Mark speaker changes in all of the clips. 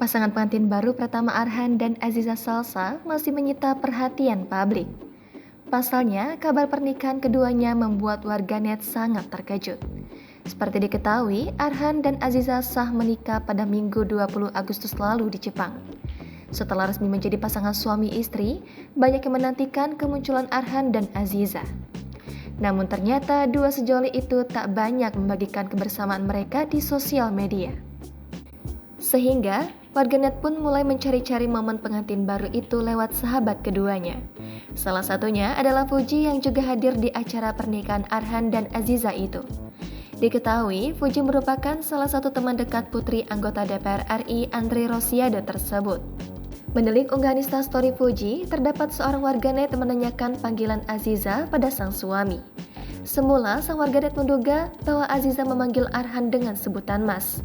Speaker 1: Pasangan pengantin baru Pratama Arhan dan Aziza Salsa masih menyita perhatian publik. Pasalnya, kabar pernikahan keduanya membuat warganet sangat terkejut. Seperti diketahui, Arhan dan Aziza sah menikah pada Minggu 20 Agustus lalu di Jepang. Setelah resmi menjadi pasangan suami istri, banyak yang menantikan kemunculan Arhan dan Aziza. Namun ternyata dua sejoli itu tak banyak membagikan kebersamaan mereka di sosial media. Sehingga, warganet pun mulai mencari-cari momen pengantin baru itu lewat sahabat keduanya. Salah satunya adalah Fuji yang juga hadir di acara pernikahan Arhan dan Aziza itu. Diketahui, Fuji merupakan salah satu teman dekat putri anggota DPR RI Andre Rosiade tersebut. Mendelik unggahan Instastory Fuji, terdapat seorang warganet menanyakan panggilan Aziza pada sang suami. Semula, sang warganet menduga bahwa Aziza memanggil Arhan dengan sebutan Mas.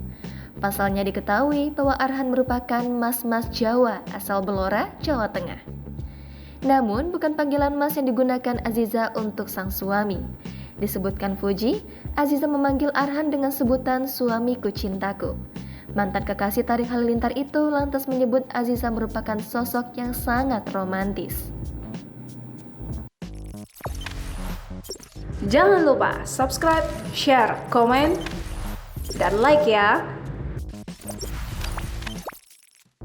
Speaker 1: Pasalnya diketahui bahwa Arhan merupakan mas-mas Jawa asal Belora, Jawa Tengah. Namun bukan panggilan mas yang digunakan Aziza untuk sang suami. Disebutkan Fuji, Aziza memanggil Arhan dengan sebutan suamiku cintaku. Mantan kekasih Tarik Halilintar itu lantas menyebut Aziza merupakan sosok yang sangat romantis.
Speaker 2: Jangan lupa subscribe, share, komen, dan like ya!